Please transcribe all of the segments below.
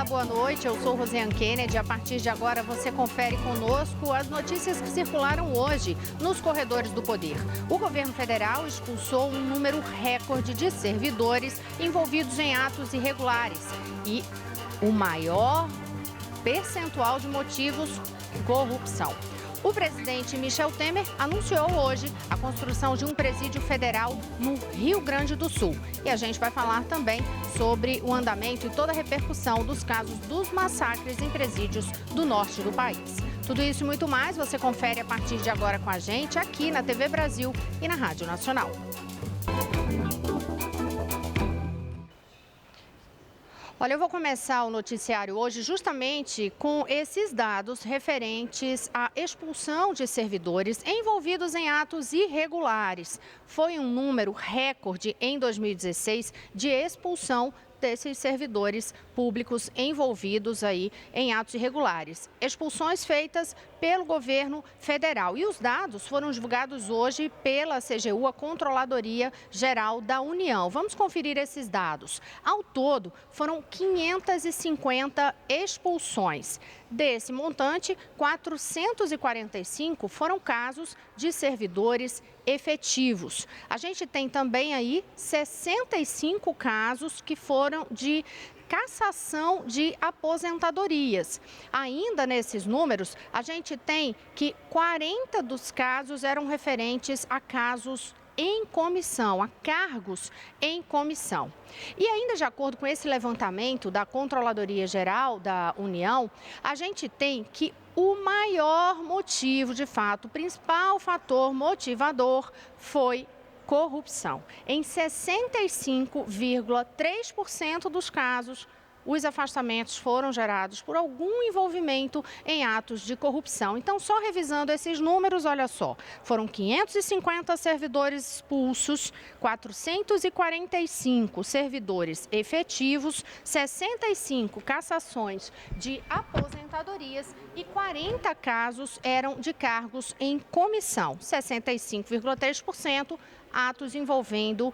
boa noite. Eu sou Rosiane Kennedy. A partir de agora você confere conosco as notícias que circularam hoje nos corredores do poder. O governo federal expulsou um número recorde de servidores envolvidos em atos irregulares e o maior percentual de motivos: corrupção. O presidente Michel Temer anunciou hoje a construção de um presídio federal no Rio Grande do Sul. E a gente vai falar também sobre o andamento e toda a repercussão dos casos dos massacres em presídios do norte do país. Tudo isso e muito mais você confere a partir de agora com a gente aqui na TV Brasil e na Rádio Nacional. Olha, eu vou começar o noticiário hoje justamente com esses dados referentes à expulsão de servidores envolvidos em atos irregulares. Foi um número recorde em 2016 de expulsão desses servidores públicos envolvidos aí em atos irregulares. Expulsões feitas pelo governo federal. E os dados foram divulgados hoje pela CGU, a Controladoria Geral da União. Vamos conferir esses dados. Ao todo, foram 550 expulsões. Desse montante, 445 foram casos de servidores efetivos. A gente tem também aí 65 casos que foram de cassação de aposentadorias. Ainda nesses números, a gente tem que 40 dos casos eram referentes a casos em comissão, a cargos em comissão. E ainda de acordo com esse levantamento da Controladoria Geral da União, a gente tem que o maior motivo, de fato, o principal fator motivador foi corrupção. Em 65,3% dos casos, os afastamentos foram gerados por algum envolvimento em atos de corrupção. Então, só revisando esses números, olha só, foram 550 servidores expulsos, 445 servidores efetivos, 65 cassações de aposentadorias e 40 casos eram de cargos em comissão, 65,3% atos envolvendo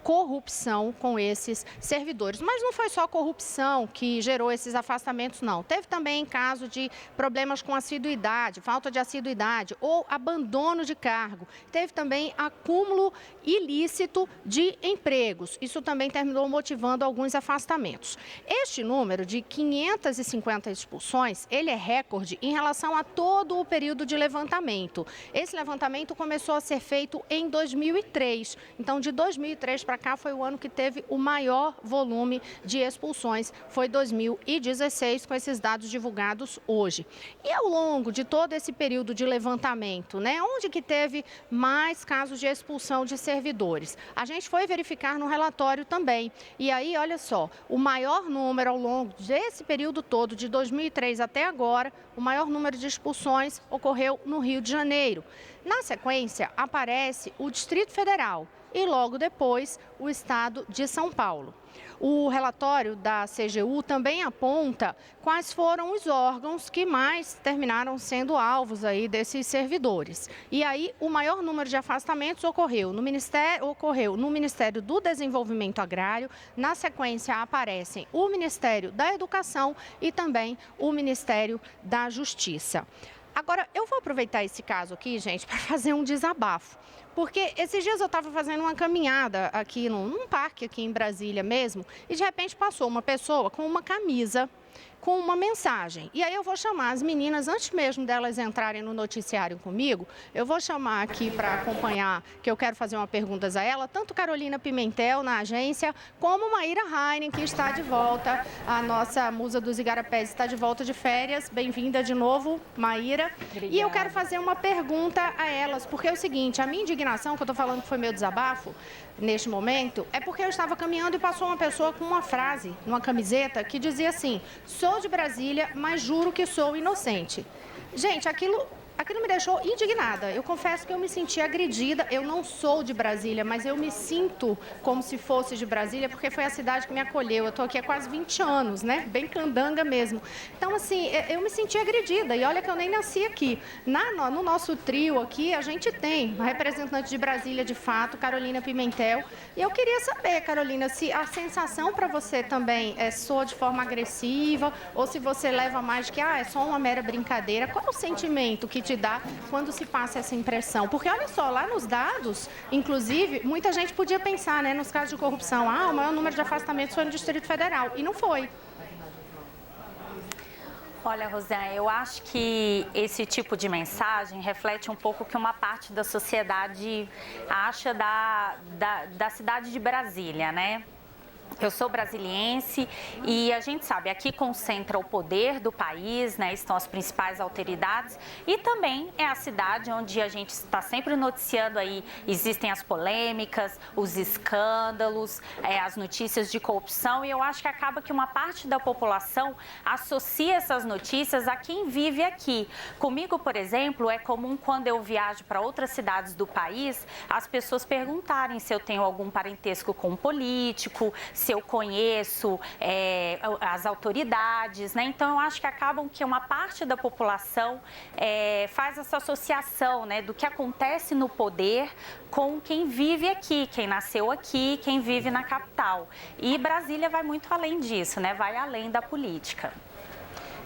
corrupção com esses servidores. Mas não foi só corrupção que gerou esses afastamentos, não. Teve também caso de problemas com assiduidade, falta de assiduidade ou abandono de cargo. Teve também acúmulo ilícito de empregos. Isso também terminou motivando alguns afastamentos. Este número de 550 expulsões, ele é recorde em relação a todo o período de levantamento. Esse levantamento começou a ser feito em 2003. Então, de 2003 para cá foi o ano que teve o maior volume de expulsões, foi 2016, com esses dados divulgados hoje. E ao longo de todo esse período de levantamento, onde que teve mais casos de expulsão de servidores? A gente foi verificar no relatório também. E aí, olha só, o maior número ao longo desse período todo, de 2003 até agora, o maior número de expulsões ocorreu no Rio de Janeiro. Na sequência, aparece o Distrito Federal e logo depois o estado de São Paulo. O relatório da CGU também aponta quais foram os órgãos que mais terminaram sendo alvos aí desses servidores. E aí o maior número de afastamentos ocorreu no Ministério do Desenvolvimento Agrário. Na sequência aparecem o Ministério da Educação e também o Ministério da Justiça. Agora, eu vou aproveitar esse caso aqui, gente, para fazer um desabafo. Porque esses dias eu estava fazendo uma caminhada aqui num parque aqui em Brasília mesmo, e de repente passou uma pessoa com uma camisa com uma mensagem. E aí eu vou chamar as meninas, antes mesmo delas entrarem no noticiário comigo, eu vou chamar aqui para acompanhar, que eu quero fazer uma pergunta a ela, tanto Carolina Pimentel, na agência, como Maíra Heinen, que está de volta, a nossa musa dos igarapés está de volta de férias. Bem-vinda de novo, Maíra. Obrigada. E eu quero fazer uma pergunta a elas, porque é o seguinte, a minha indignação, que eu estou falando que foi meu desabafo, neste momento, é porque eu estava caminhando e passou uma pessoa com uma frase, numa camiseta, que dizia assim: sou de Brasília, mas juro que sou inocente. Gente, aquilo aquilo me deixou indignada. Eu confesso que eu me senti agredida. Eu não sou de Brasília, mas eu me sinto como se fosse de Brasília, porque foi a cidade que me acolheu. Eu estou aqui há quase 20 anos, né? Bem candanga mesmo. Então, assim, eu me senti agredida. E olha que eu nem nasci aqui. No nosso trio aqui, a gente tem uma representante de Brasília, de fato, Carolina Pimentel. E eu queria saber, Carolina, se a sensação para você também soa de forma agressiva ou se você leva mais de que é só uma mera brincadeira. Qual é o sentimento que te dá quando se passa essa impressão? Porque olha só, lá nos dados, inclusive, muita gente podia pensar, né, nos casos de corrupção, o maior número de afastamentos foi no Distrito Federal, e não foi. Olha, Rosiane, eu acho que esse tipo de mensagem reflete um pouco o que uma parte da sociedade acha da cidade de Brasília, né? Eu sou brasiliense e a gente sabe, aqui concentra o poder do país, né? Estão as principais autoridades e também é a cidade onde a gente está sempre noticiando aí, existem as polêmicas, os escândalos, as notícias de corrupção e eu acho que acaba que uma parte da população associa essas notícias a quem vive aqui. Comigo, por exemplo, é comum quando eu viajo para outras cidades do país, as pessoas perguntarem se eu tenho algum parentesco com um político, se eu conheço as autoridades, né? Então, eu acho que acabam que uma parte da população faz essa associação, né, do que acontece no poder com quem vive aqui, quem nasceu aqui, quem vive na capital. E Brasília vai muito além disso, né? Vai além da política.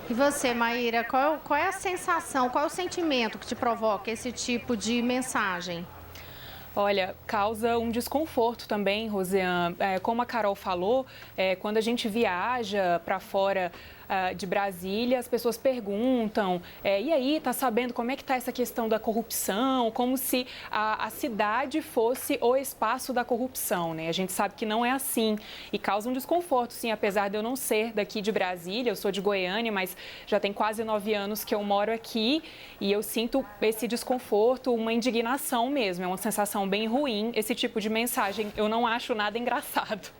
E você, Maíra, qual é a sensação, qual é o sentimento que te provoca esse tipo de mensagem? Olha, causa um desconforto também, Rosiane. Como a Carol falou, quando a gente viaja para fora de Brasília, as pessoas perguntam, e aí, tá sabendo como é que tá essa questão da corrupção? Como se a cidade fosse o espaço da corrupção, né? A gente sabe que não é assim e causa um desconforto, sim, apesar de eu não ser daqui de Brasília, eu sou de Goiânia, mas já tem quase 9 anos que eu moro aqui e eu sinto esse desconforto, uma indignação mesmo, é uma sensação bem ruim esse tipo de mensagem, eu não acho nada engraçado.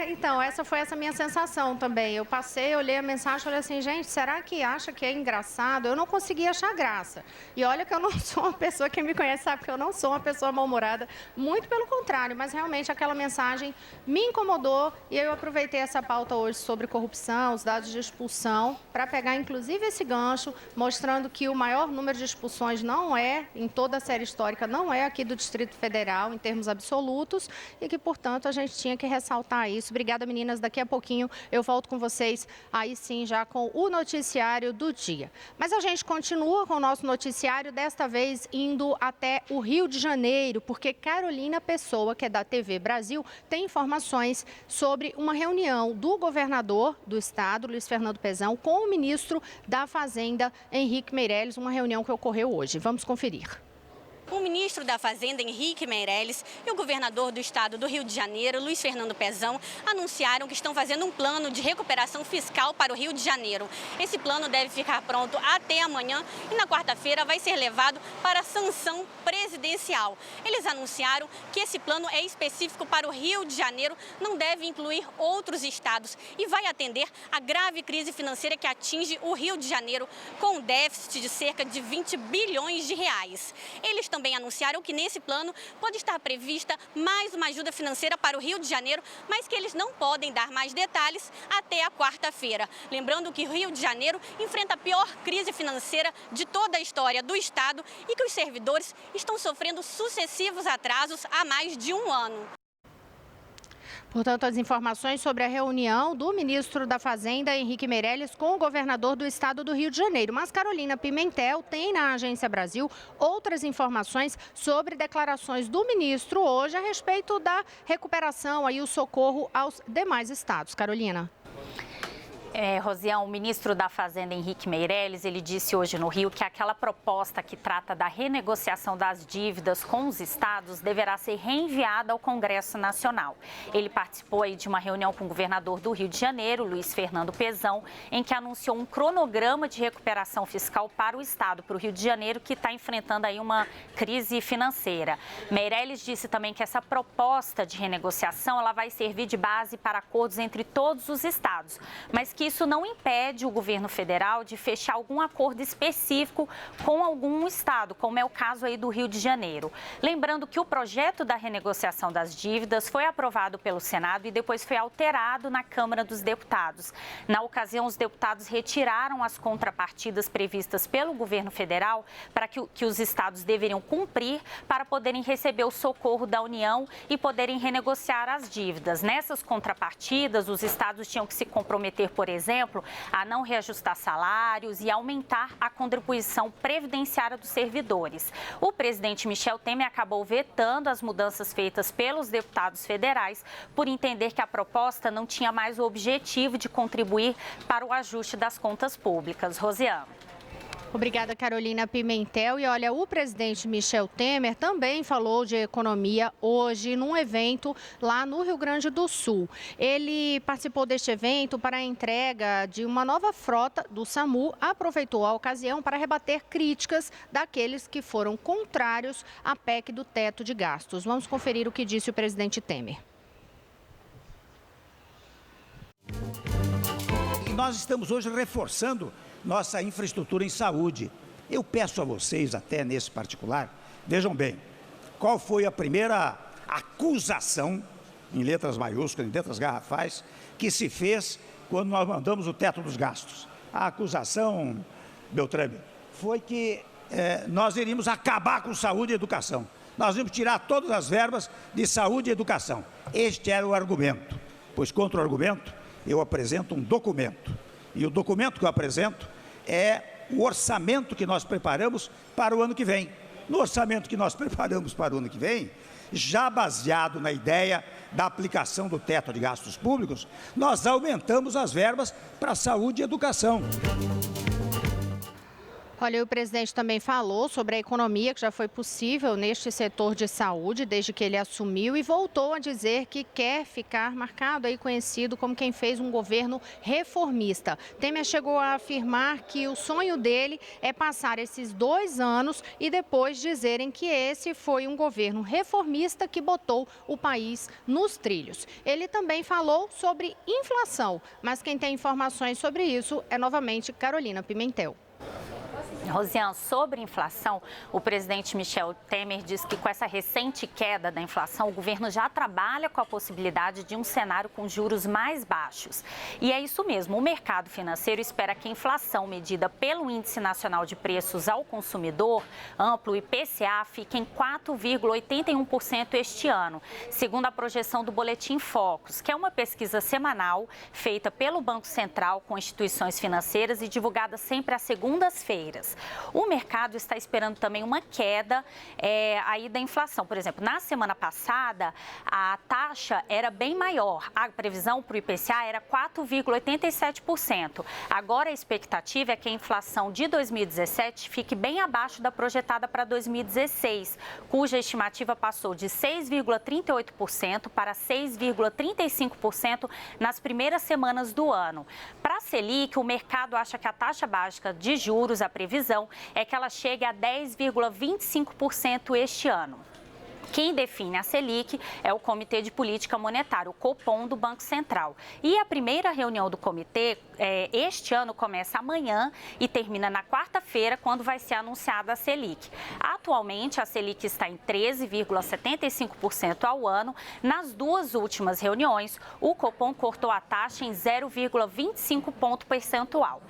Então, essa foi essa minha sensação também. Eu passei, olhei a mensagem e falei assim, gente, será que acha que é engraçado? Eu não consegui achar graça. E olha que eu não sou uma pessoa, quem me conhece sabe que eu não sou uma pessoa mal-humorada, muito pelo contrário, mas realmente aquela mensagem me incomodou e eu aproveitei essa pauta hoje sobre corrupção, os dados de expulsão, para pegar inclusive esse gancho, mostrando que o maior número de expulsões não é, em toda a série histórica, não é aqui do Distrito Federal, em termos absolutos, e que, portanto, a gente tinha que ressaltar isso. Obrigada, meninas. Daqui a pouquinho eu volto com vocês, aí sim, já com o noticiário do dia. Mas a gente continua com o nosso noticiário, desta vez indo até o Rio de Janeiro, porque Carolina Pessoa, que é da TV Brasil, tem informações sobre uma reunião do governador do estado, Luiz Fernando Pezão, com o ministro da Fazenda, Henrique Meirelles, uma reunião que ocorreu hoje. Vamos conferir. O ministro da Fazenda, Henrique Meirelles, e o governador do estado do Rio de Janeiro, Luiz Fernando Pezão, anunciaram que estão fazendo um plano de recuperação fiscal para o Rio de Janeiro. Esse plano deve ficar pronto até amanhã e na quarta-feira vai ser levado para sanção presidencial. Eles anunciaram que esse plano é específico para o Rio de Janeiro, não deve incluir outros estados e vai atender à grave crise financeira que atinge o Rio de Janeiro, com um déficit de cerca de 20 bilhões de reais. Eles também anunciaram que nesse plano pode estar prevista mais uma ajuda financeira para o Rio de Janeiro, mas que eles não podem dar mais detalhes até a quarta-feira. Lembrando que o Rio de Janeiro enfrenta a pior crise financeira de toda a história do estado e que os servidores estão sofrendo sucessivos atrasos há mais de um ano. Portanto, as informações sobre a reunião do ministro da Fazenda, Henrique Meirelles, com o governador do estado do Rio de Janeiro. Mas Carolina Pimentel tem na Agência Brasil outras informações sobre declarações do ministro hoje a respeito da recuperação e o socorro aos demais estados. Carolina. Rosiane, o ministro da Fazenda, Henrique Meirelles, ele disse hoje no Rio que aquela proposta que trata da renegociação das dívidas com os estados deverá ser reenviada ao Congresso Nacional. Ele participou aí de uma reunião com o governador do Rio de Janeiro, Luiz Fernando Pezão, em que anunciou um cronograma de recuperação fiscal para o estado, para o Rio de Janeiro, que está enfrentando aí uma crise financeira. Meirelles disse também que essa proposta de renegociação ela vai servir de base para acordos entre todos os estados, mas que que isso não impede o governo federal de fechar algum acordo específico com algum estado, como é o caso aí do Rio de Janeiro. Lembrando que o projeto da renegociação das dívidas foi aprovado pelo Senado e depois foi alterado na Câmara dos Deputados. Na ocasião, os deputados retiraram as contrapartidas previstas pelo governo federal para que os estados deveriam cumprir para poderem receber o socorro da União e poderem renegociar as dívidas. Nessas contrapartidas, os estados tinham que se comprometer, por exemplo, a não reajustar salários e aumentar a contribuição previdenciária dos servidores. O presidente Michel Temer acabou vetando as mudanças feitas pelos deputados federais por entender que a proposta não tinha mais o objetivo de contribuir para o ajuste das contas públicas. Rosiane. Obrigada, Carolina Pimentel. E olha, o presidente Michel Temer também falou de economia hoje num evento lá no Rio Grande do Sul. Ele participou deste evento para a entrega de uma nova frota do SAMU, aproveitou a ocasião para rebater críticas daqueles que foram contrários à PEC do teto de gastos. Vamos conferir o que disse o presidente Temer. Nós estamos hoje reforçando nossa infraestrutura em saúde. Eu peço a vocês, até nesse particular, vejam bem, qual foi a primeira acusação, em letras maiúsculas, em letras garrafais, que se fez quando nós mandamos o teto dos gastos. A acusação, Beltrame, foi que nós iríamos acabar com saúde e educação. Nós íamos tirar todas as verbas de saúde e educação. Este era o argumento. Pois contra o argumento, eu apresento um documento. E o documento que eu apresento é o orçamento que nós preparamos para o ano que vem. No orçamento que nós preparamos para o ano que vem, já baseado na ideia da aplicação do teto de gastos públicos, nós aumentamos as verbas para saúde e educação. Olha, o presidente também falou sobre a economia que já foi possível neste setor de saúde desde que ele assumiu e voltou a dizer que quer ficar marcado aí, conhecido como quem fez um governo reformista. Temer chegou a afirmar que o sonho dele é passar esses 2 anos e depois dizerem que esse foi um governo reformista que botou o país nos trilhos. Ele também falou sobre inflação, mas quem tem informações sobre isso é novamente Carolina Pimentel. Rosiane, sobre inflação, o presidente Michel Temer diz que com essa recente queda da inflação, o governo já trabalha com a possibilidade de um cenário com juros mais baixos. E é isso mesmo, o mercado financeiro espera que a inflação medida pelo Índice Nacional de Preços ao Consumidor, amplo IPCA, fique em 4,81% este ano, segundo a projeção do Boletim Focus, que é uma pesquisa semanal feita pelo Banco Central com instituições financeiras e divulgada sempre às segundas-feiras. O mercado está esperando também uma queda aí da inflação. Por exemplo, na semana passada, a taxa era bem maior. A previsão para o IPCA era 4,87%. Agora a expectativa é que a inflação de 2017 fique bem abaixo da projetada para 2016, cuja estimativa passou de 6,38% para 6,35% nas primeiras semanas do ano. Para a Selic, o mercado acha que a taxa básica de juros, a previsão é que ela chegue a 10,25% este ano. Quem define a Selic é o Comitê de Política Monetária, o Copom do Banco Central. E a primeira reunião do comitê este ano começa amanhã e termina na quarta-feira, quando vai ser anunciada a Selic. Atualmente, a Selic está em 13,75% ao ano. Nas 2 últimas reuniões, o Copom cortou a taxa em 0,25 ponto percentual.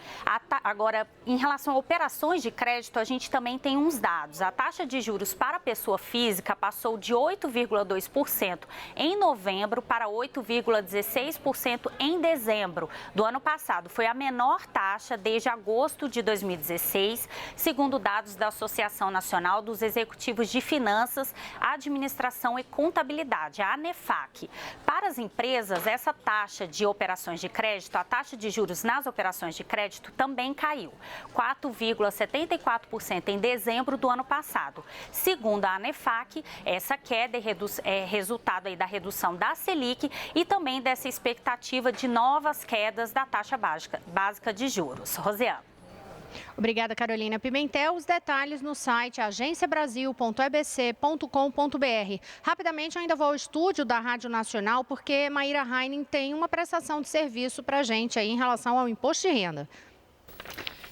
Agora, em relação a operações de crédito, a gente também tem uns dados. A taxa de juros para a pessoa física passou de 8,2% em novembro para 8,16% em dezembro do ano passado. Foi a menor taxa desde agosto de 2016, segundo dados da Associação Nacional dos Executivos de Finanças, Administração e Contabilidade, a ANEFAC. Para as empresas, essa taxa de operações de crédito, a taxa de juros nas operações de crédito também caiu, 4,74% em dezembro do ano passado. Segundo a ANEFAC, essa queda é resultado aí da redução da Selic e também dessa expectativa de novas quedas da taxa básica de juros. Rosiane. Obrigada, Carolina Pimentel. Os detalhes no site agenciabrasil.ebc.com.br. Rapidamente, ainda vou ao estúdio da Rádio Nacional, porque Maíra Heinen tem uma prestação de serviço para a gente aí em relação ao imposto de renda.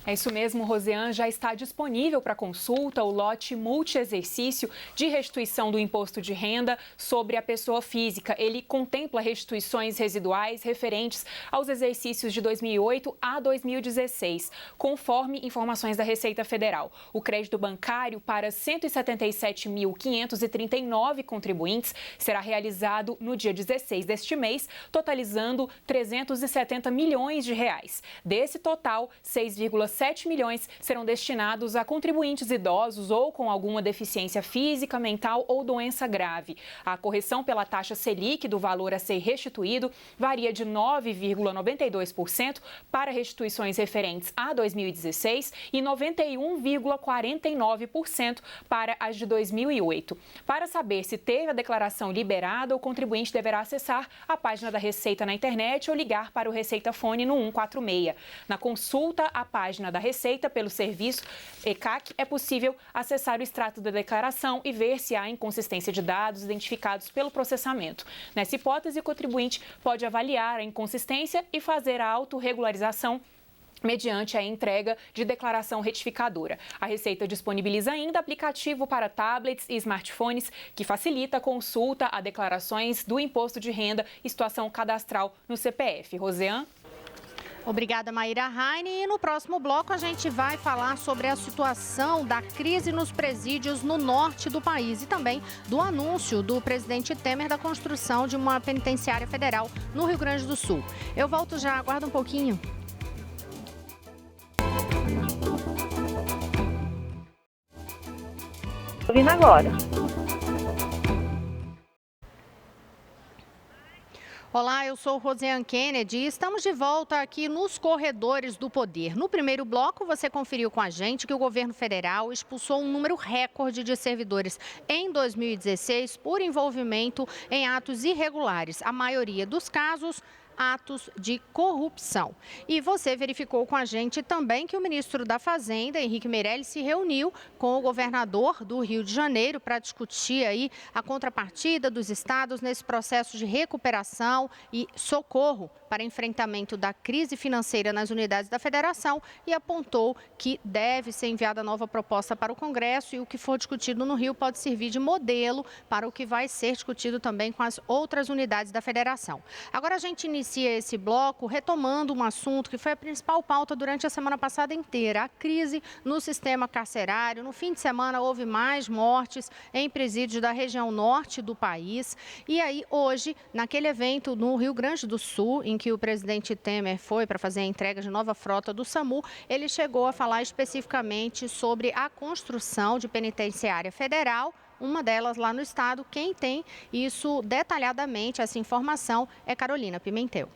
É isso mesmo, Rosiane, já está disponível para consulta o lote multi-exercício de restituição do imposto de renda sobre a pessoa física. Ele contempla restituições residuais referentes aos exercícios de 2008 a 2016, conforme informações da Receita Federal. O crédito bancário para 177.539 contribuintes será realizado no dia 16 deste mês, totalizando 370 milhões de reais. Desse total, 6,7 milhões serão destinados a contribuintes idosos ou com alguma deficiência física, mental ou doença grave. A correção pela taxa Selic do valor a ser restituído varia de 9,92% para restituições referentes a 2016 e 91,49% para as de 2008. Para saber se teve a declaração liberada, o contribuinte deverá acessar a página da Receita na internet ou ligar para o Receita Fone no 146. Na consulta à página da Receita pelo serviço ECAC, é possível acessar o extrato da declaração e ver se há inconsistência de dados identificados pelo processamento. Nessa hipótese, o contribuinte pode avaliar a inconsistência e fazer a autorregularização mediante a entrega de declaração retificadora. A Receita disponibiliza ainda aplicativo para tablets e smartphones que facilita a consulta a declarações do imposto de renda e situação cadastral no CPF. Rosiane? Obrigada, Maíra Heinen. E no próximo bloco a gente vai falar sobre a situação da crise nos presídios no norte do país e também do anúncio do presidente Temer da construção de uma penitenciária federal no Rio Grande do Sul. Eu volto já, aguarda um pouquinho. Ouvindo agora. Olá, eu sou Rosiane Kennedy e estamos de volta aqui nos corredores do poder. No primeiro bloco, você conferiu com a gente que o governo federal expulsou um número recorde de servidores em 2016 por envolvimento em atos irregulares. A maioria dos casos, atos de corrupção. E você verificou com a gente também que o ministro da Fazenda, Henrique Meirelles, se reuniu com o governador do Rio de Janeiro para discutir aí a contrapartida dos estados nesse processo de recuperação e socorro para enfrentamento da crise financeira nas unidades da federação e apontou que deve ser enviada nova proposta para o Congresso e o que for discutido no Rio pode servir de modelo para o que vai ser discutido também com as outras unidades da federação. Agora a gente inicia esse bloco retomando um assunto que foi a principal pauta durante a semana passada inteira, a crise no sistema carcerário. No fim de semana houve mais mortes em presídios da região norte do país. E aí hoje, naquele evento no Rio Grande do Sul, em que o presidente Temer foi para fazer a entrega de nova frota do SAMU, ele chegou a falar especificamente sobre a construção de penitenciária federal, uma delas lá no estado. Quem tem isso detalhadamente, essa informação, é Carolina Pimentel.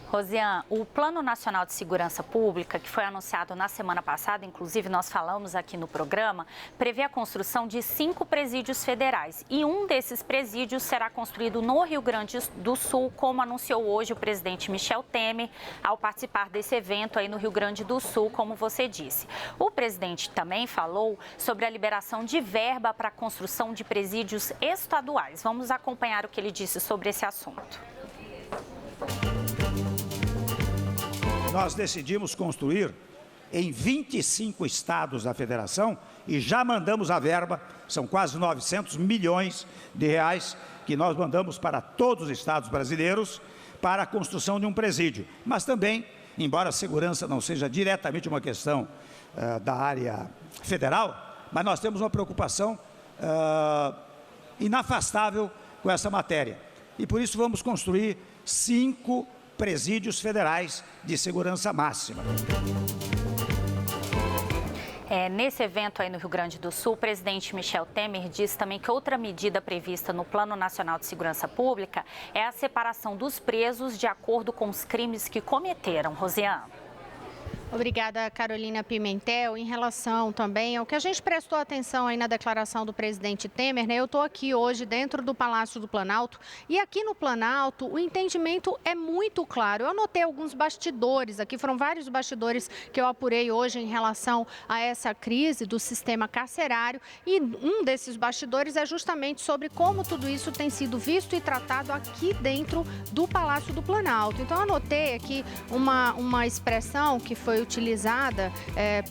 Rosiane, o Plano Nacional de Segurança Pública, que foi anunciado na semana passada, inclusive nós falamos aqui no programa, prevê a construção de 5 presídios federais. E um desses presídios será construído no Rio Grande do Sul, como anunciou hoje o presidente Michel Temer, ao participar desse evento aí no Rio Grande do Sul, como você disse. O presidente também falou sobre a liberação de verba para a construção de presídios estaduais. Vamos acompanhar o que ele disse sobre esse assunto. Nós decidimos construir em 25 estados da federação e já mandamos a verba, são quase 900 milhões de reais que nós mandamos para todos os estados brasileiros para a construção de um presídio. Mas também, embora a segurança não seja diretamente uma questão da área federal, mas nós temos uma preocupação inafastável com essa matéria. E por isso vamos construir 5 presídios federais de segurança máxima. Nesse evento aí no Rio Grande do Sul, o presidente Michel Temer disse também que outra medida prevista no Plano Nacional de Segurança Pública é a separação dos presos de acordo com os crimes que cometeram. Rosiane. Obrigada, Carolina Pimentel. Em relação também ao que a gente prestou atenção aí na declaração do presidente Temer, né? Eu estou aqui hoje dentro do Palácio do Planalto e aqui no Planalto o entendimento é muito claro. Eu anotei alguns bastidores aqui, foram vários bastidores que eu apurei hoje em relação a essa crise do sistema carcerário e um desses bastidores é justamente sobre como tudo isso tem sido visto e tratado aqui dentro do Palácio do Planalto. Então, eu anotei aqui uma expressão que foi utilizada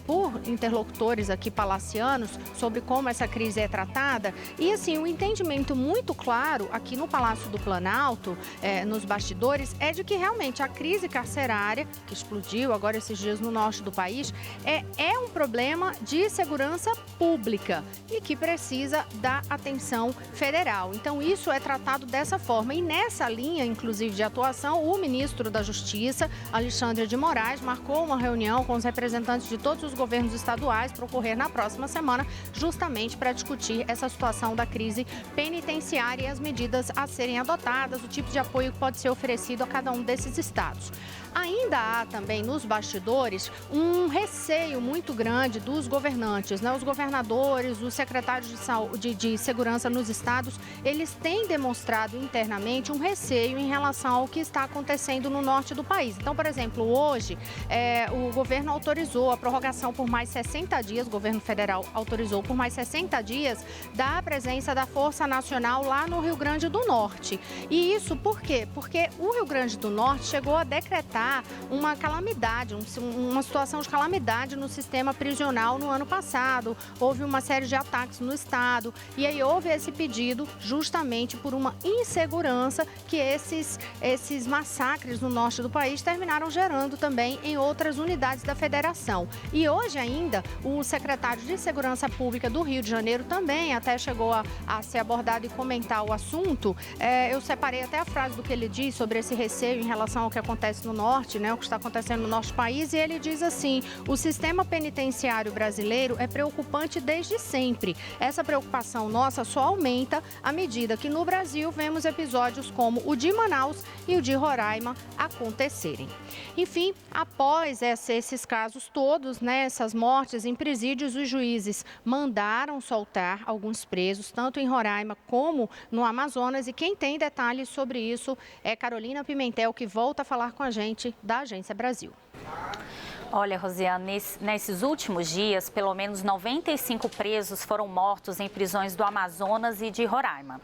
por interlocutores aqui palacianos sobre como essa crise é tratada e assim, um entendimento muito claro aqui no Palácio do Planalto, nos bastidores, é de que realmente a crise carcerária que explodiu agora esses dias no norte do país é um problema de segurança pública e que precisa da atenção federal. Então, isso é tratado dessa forma e nessa linha, inclusive, de atuação, o ministro da Justiça, Alexandre de Moraes, marcou uma reunião com os representantes de todos os governos estaduais para ocorrer na próxima semana, justamente para discutir essa situação da crise penitenciária e as medidas a serem adotadas, o tipo de apoio que pode ser oferecido a cada um desses estados. Ainda há também nos bastidores um receio muito grande dos governantes, né? Os governadores, os secretários de segurança nos estados, eles têm demonstrado internamente um receio em relação ao que está acontecendo no norte do país. Então, por exemplo, hoje o governo autorizou a prorrogação por mais 60 dias, o governo federal autorizou por mais 60 dias da presença da Força Nacional lá no Rio Grande do Norte. E isso por quê? Porque o Rio Grande do Norte chegou a decretar uma calamidade, uma situação de calamidade no sistema prisional no ano passado. Houve uma série de ataques no estado e aí houve esse pedido justamente por uma insegurança que esses massacres no norte do país terminaram gerando também em outras unidades da federação. E hoje ainda, o secretário de Segurança Pública do Rio de Janeiro também até chegou a ser abordado e comentar o assunto. Eu separei até a frase do que ele diz sobre esse receio em relação ao que acontece no norte, né, o que está acontecendo no nosso país, e ele diz assim: o sistema penitenciário brasileiro é preocupante desde sempre. Essa preocupação nossa só aumenta à medida que no Brasil vemos episódios como o de Manaus e o de Roraima acontecerem. Enfim, após esses casos todos, né, essas mortes em presídios, os juízes mandaram soltar alguns presos, tanto em Roraima como no Amazonas, e quem tem detalhes sobre isso é Carolina Pimentel, que volta a falar com a gente da Agência Brasil. Olha, Rosiane, nesses últimos dias, pelo menos 95 presos foram mortos em prisões do Amazonas e de Roraima.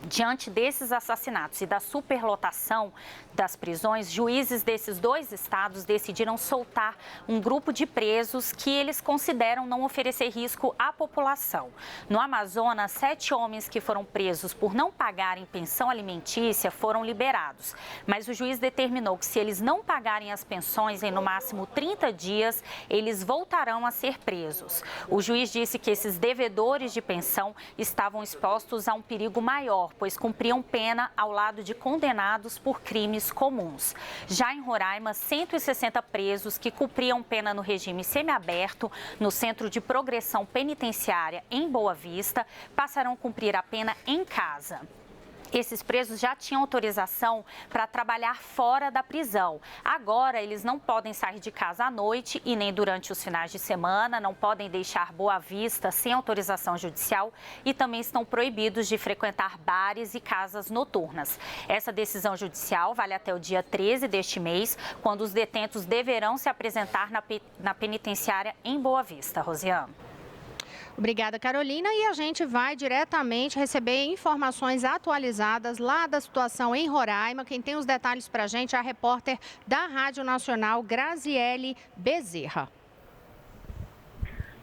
Diante desses assassinatos e da superlotação das prisões, juízes desses dois estados decidiram soltar um grupo de presos que eles consideram não oferecer risco à população. No Amazonas, 7 homens que foram presos por não pagarem pensão alimentícia foram liberados. Mas o juiz determinou que se eles não pagarem as pensões em no máximo 30 dias, eles voltarão a ser presos. O juiz disse que esses devedores de pensão estavam expostos a um perigo maior, pois cumpriam pena ao lado de condenados por crimes comuns. Já em Roraima, 160 presos que cumpriam pena no regime semiaberto no Centro de Progressão Penitenciária em Boa Vista passarão a cumprir a pena em casa. Esses presos já tinham autorização para trabalhar fora da prisão. Agora, eles não podem sair de casa à noite e nem durante os finais de semana, não podem deixar Boa Vista sem autorização judicial e também estão proibidos de frequentar bares e casas noturnas. Essa decisão judicial vale até o dia 13 deste mês, quando os detentos deverão se apresentar na penitenciária em Boa Vista. Rosiane. Obrigada, Carolina. E a gente vai diretamente receber informações atualizadas lá da situação em Roraima. Quem tem os detalhes para a gente é a repórter da Rádio Nacional, Graziele Bezerra.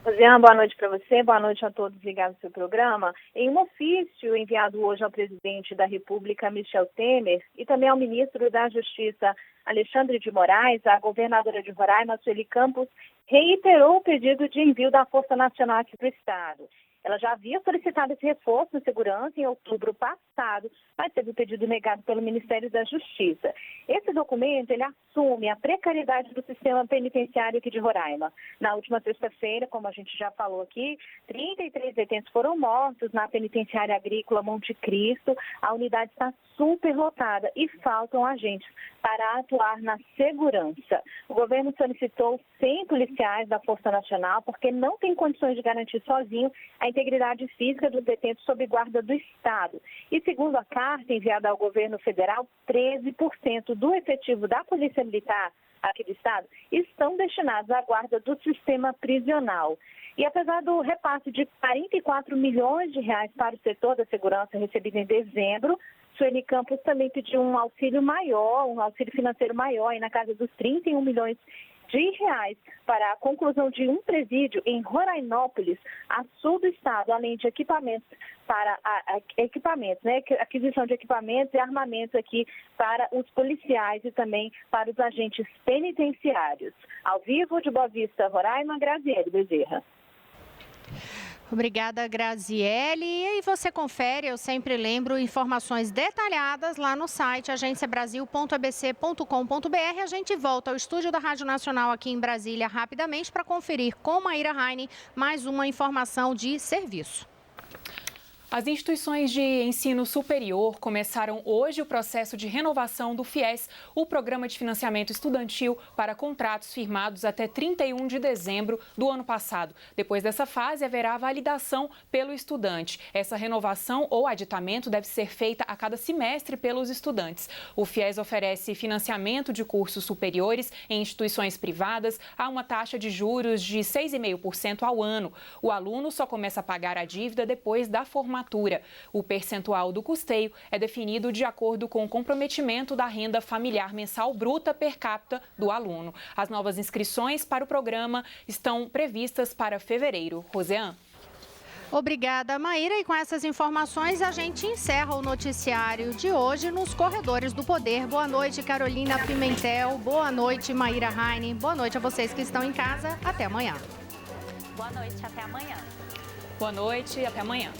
Rosiane, boa noite para você, boa noite a todos ligados ao seu programa. Em um ofício enviado hoje ao presidente da República, Michel Temer, e também ao ministro da Justiça, Alexandre de Moraes, a governadora de Roraima, Sueli Campos, reiterou o pedido de envio da Força Nacional aqui para o estado. Ela já havia solicitado esse reforço de segurança em outubro passado, mas teve o pedido negado pelo Ministério da Justiça. Esse documento, ele assume a precariedade do sistema penitenciário aqui de Roraima. Na última sexta-feira, como a gente já falou aqui, 33 detentos foram mortos na penitenciária agrícola Monte Cristo. A unidade está superlotada e faltam agentes para atuar na segurança. O governo solicitou 100 policiais da Força Nacional porque não tem condições de garantir sozinho a integridade física dos detentos sob guarda do Estado. E segundo a carta enviada ao governo federal, 13% do efetivo da Polícia Militar aqui do Estado estão destinados à guarda do sistema prisional. E apesar do repasse de 44 milhões de reais para o setor da segurança recebido em dezembro, Sueli Campos também pediu um auxílio maior, um auxílio financeiro maior, aí na casa dos 31 milhões de reais para a conclusão de um presídio em Rorainópolis, a sul do estado, além de equipamentos para aquisição de equipamentos e armamentos aqui para os policiais e também para os agentes penitenciários. Ao vivo de Boa Vista, Roraima, Graziele Bezerra. Obrigada, Graziele. E você confere, eu sempre lembro, informações detalhadas lá no site agenciabrasil.abc.com.br. A gente volta ao estúdio da Rádio Nacional aqui em Brasília rapidamente para conferir com Maíra Heine mais uma informação de serviço. As instituições de ensino superior começaram hoje o processo de renovação do FIES, o Programa de Financiamento Estudantil, para contratos firmados até 31 de dezembro do ano passado. Depois dessa fase, haverá validação pelo estudante. Essa renovação ou aditamento deve ser feita a cada semestre pelos estudantes. O FIES oferece financiamento de cursos superiores em instituições privadas a uma taxa de juros de 6,5% ao ano. O aluno só começa a pagar a dívida depois da formatura. O percentual do custeio é definido de acordo com o comprometimento da renda familiar mensal bruta per capita do aluno. As novas inscrições para o programa estão previstas para fevereiro. Roseane. Obrigada, Maíra. E com essas informações, a gente encerra o noticiário de hoje nos Corredores do Poder. Boa noite, Carolina Pimentel. Boa noite, Maíra Heine. Boa noite a vocês que estão em casa. Até amanhã. Boa noite, até amanhã. Boa noite e até amanhã.